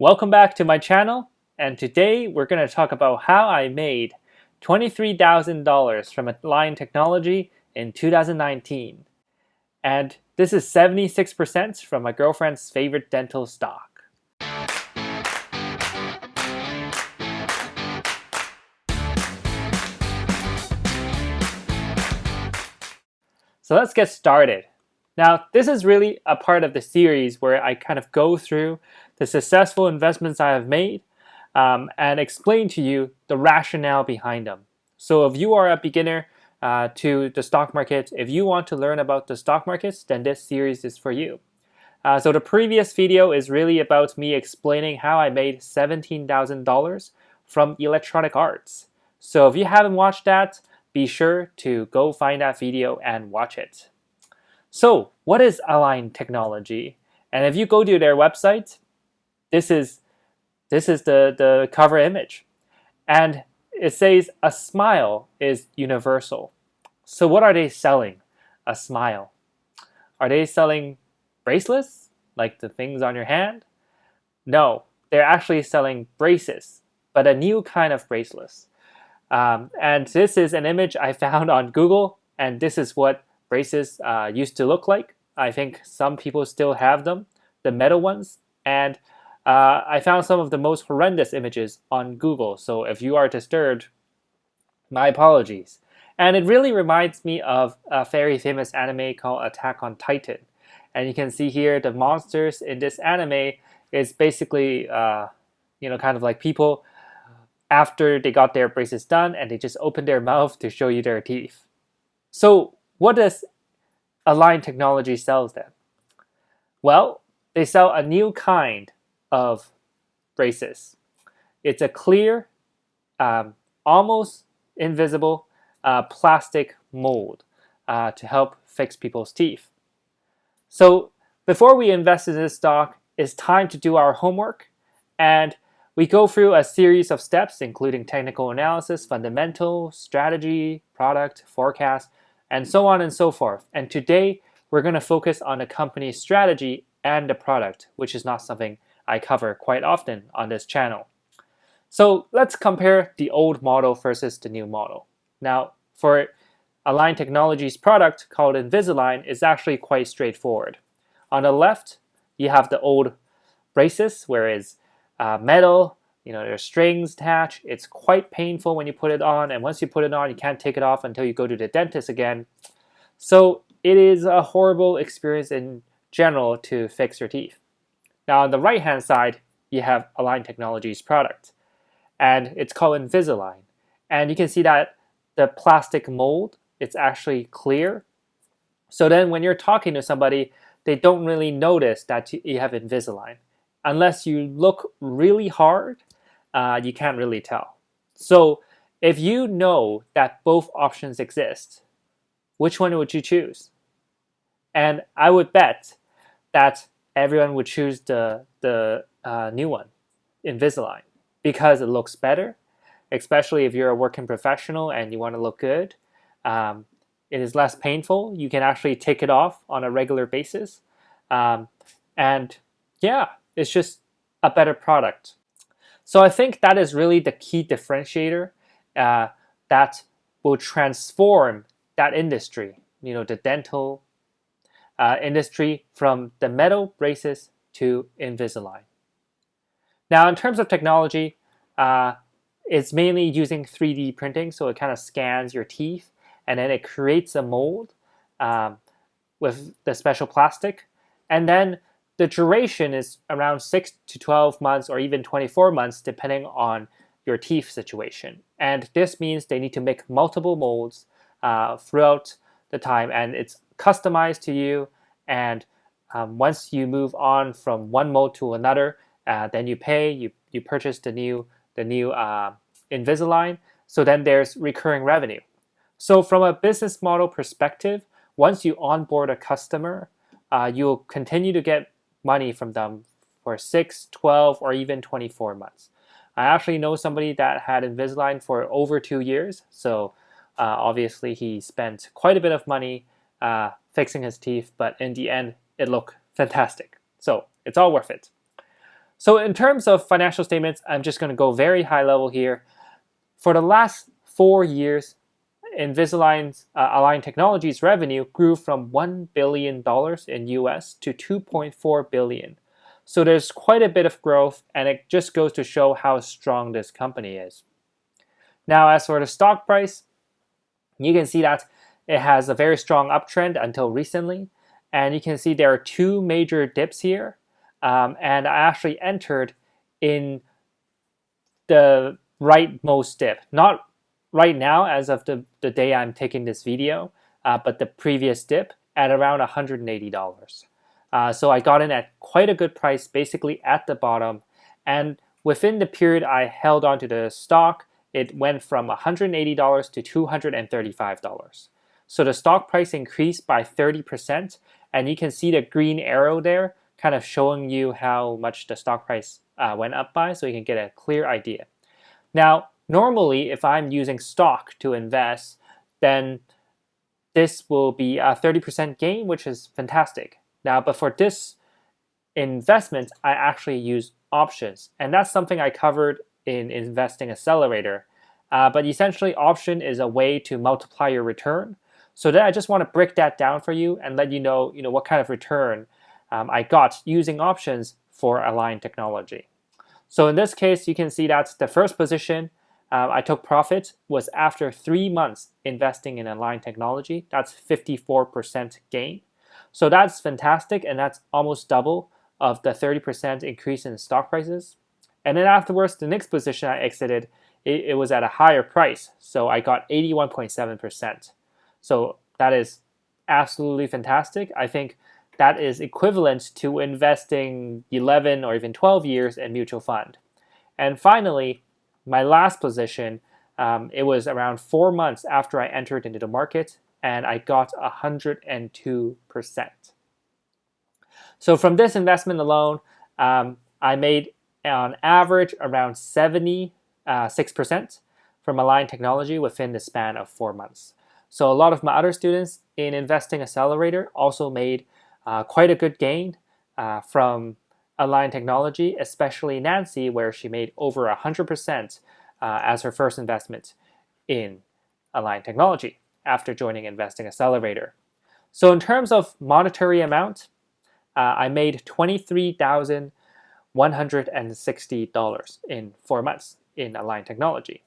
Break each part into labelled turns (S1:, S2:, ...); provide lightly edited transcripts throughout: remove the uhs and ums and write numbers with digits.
S1: Welcome back to my channel, and today we're going to talk about how I made $23,000 from Algin Technology in 2019. And this is 76% from my girlfriend's favorite dental stock. So let's get started. Now, this is really a part of the series where I kind of go through the successful investments I have made and explain to you the rationale behind them. So if you are a beginner to the stock market, if you want to learn about the stock markets, then this series is for you. So the previous video is really about me explaining how I made $17,000 from electronic arts. So if you haven't watched that, be sure to go find that video and watch it. So what is Algin Technology? And if you go to their website, this is the cover image. And it says a smile is universal. So what are they selling? A smile. Are they selling bracelets, like the things on your hand? No, they're actually selling braces, but a new kind of bracelets. And this is an image I found on Google, and this is what braces used to look like. I think some people still have them, the metal ones, and I found some of the most horrendous images on Google, so if you are disturbed, my apologies. And it really reminds me of a very famous anime called Attack on Titan. And you can see here the monsters in this anime is basically, kind of like people after they got their braces done and they just open their mouth to show you their teeth. So what does Algin Technology sells then? Well, they sell a new kind of braces. It's a clear, almost invisible plastic mold to help fix people's teeth. So before we invest in this stock, it's time to do our homework, and we go through a series of steps including technical analysis, fundamental, strategy, product, forecast, and so on and so forth. And today we're going to focus on the company's strategy and the product, which is not something I cover quite often on this channel. So let's compare the old model versus the new model. Now, for Algin Technology's product called Invisalign is actually quite straightforward. On the left, you have the old braces where it's metal, there's strings attached. It's quite painful when you put it on, and once you put it on, you can't take it off until you go to the dentist again. So it is a horrible experience in general to fix your teeth. Now on the right hand side, you have Algin Technology's product, and it's called Invisalign. And you can see that the plastic mold, it's actually clear. So then when you're talking to somebody, they don't really notice that you have Invisalign. Unless you look really hard, you can't really tell. So if you know that both options exist, which one would you choose? And I would bet that everyone would choose the new one, Invisalign, because it looks better, especially if you're a working professional and you want to look good. It is less painful. You can actually take it off on a regular basis. And yeah, it's just a better product. So I think that is really the key differentiator that will transform that industry, the dental industry from the metal braces to Invisalign. Now, in terms of technology, it's mainly using 3D printing, so it kind of scans your teeth and then it creates a mold with the special plastic. And then the duration is around 6 to 12 months or even 24 months depending on your teeth situation. And this means they need to make multiple molds throughout the time, and it's customized to you. And once you move on from one mold to another, then you pay, you purchase the new Invisalign. So then there's recurring revenue. So from a business model perspective, once you onboard a customer, you'll continue to get money from them for 6, 12, or even 24 months. I actually know somebody that had Invisalign for over 2 years, so obviously he spent quite a bit of money fixing his teeth, but in the end, it looked fantastic. So it's all worth it. So in terms of financial statements, I'm just going to go very high level here. For the last 4 years, Invisalign's Align Technologies revenue grew from $1 billion in US to $2.4 billion. So there's quite a bit of growth, and it just goes to show how strong this company is. Now, as for the stock price, you can see that it has a very strong uptrend until recently. And you can see there are 2 major dips here. And I actually entered in the rightmost dip. Not right now as of the day I'm taking this video, but the previous dip at around $180. So I got in at quite a good price, basically at the bottom. And within the period I held onto the stock, it went from $180 to $235. So the stock price increased by 30%, and you can see the green arrow there kind of showing you how much the stock price went up by, so you can get a clear idea. Now, normally, if I'm using stock to invest, then this will be a 30% gain, which is fantastic. Now, but for this investment, I actually use options, and that's something I covered in Investing Accelerator. But essentially, option is a way to multiply your return. So then I just want to break that down for you and let you know what kind of return I got using options for Align Technology. So in this case, you can see that the first position I took profit was after 3 months investing in Align Technology. That's 54% gain. So that's fantastic, and that's almost double of the 30% increase in stock prices. And then afterwards, the next position I exited, it was at a higher price. So I got 81.7%. So that is absolutely fantastic. I think that is equivalent to investing 11 or even 12 years in mutual fund. And finally, my last position, it was around 4 months after I entered into the market, and I got 102%. So from this investment alone, I made on average around 76% from Align Technology within the span of 4 months. So a lot of my other students in Investing Accelerator also made quite a good gain from Align Technology, especially Nancy, where she made over 100% as her first investment in Align Technology after joining Investing Accelerator. So in terms of monetary amount, I made $23,160 in 4 months in Align Technology.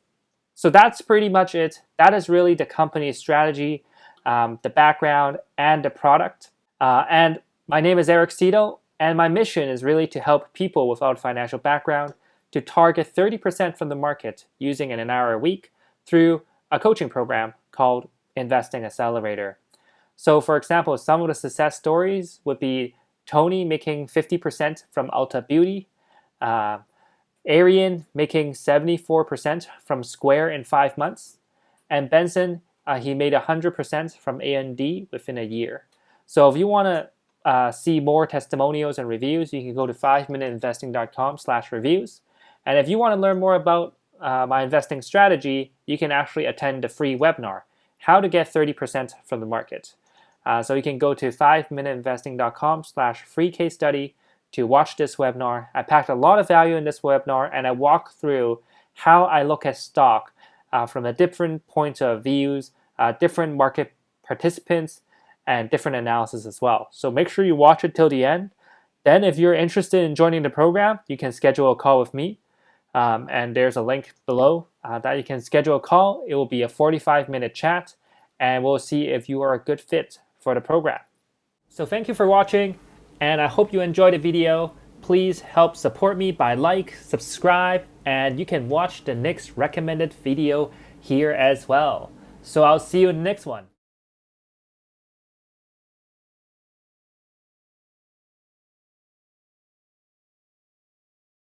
S1: So that's pretty much it. That is really the company's strategy, the background, and the product. And my name is Eric Seto, and my mission is really to help people without financial background to target 30% from the market using an hour a week through a coaching program called Investing Accelerator. So for example, some of the success stories would be Tony making 50% from Ulta Beauty, Arian making 74% from Square in 5 months, and Benson, he made 100% from A&D within a year. So if you want to see more testimonials and reviews, you can go to 5minuteinvesting.com/reviews. And if you want to learn more about my investing strategy, you can actually attend the free webinar, How to Get 30% from the Market. So you can go to 5minuteinvesting.com/free case study to watch this webinar. I packed a lot of value in this webinar, and I walk through how I look at stock from a different points of views, different market participants, and different analysis as well. So make sure you watch it till the end. Then if you're interested in joining the program, you can schedule a call with me. And there's a link below that you can schedule a call. It will be a 45-minute chat, and we'll see if you are a good fit for the program. So thank you for watching, and I hope you enjoyed the video. Please help support me by subscribe, and you can watch the next recommended video here as well. So I'll see you in the next one.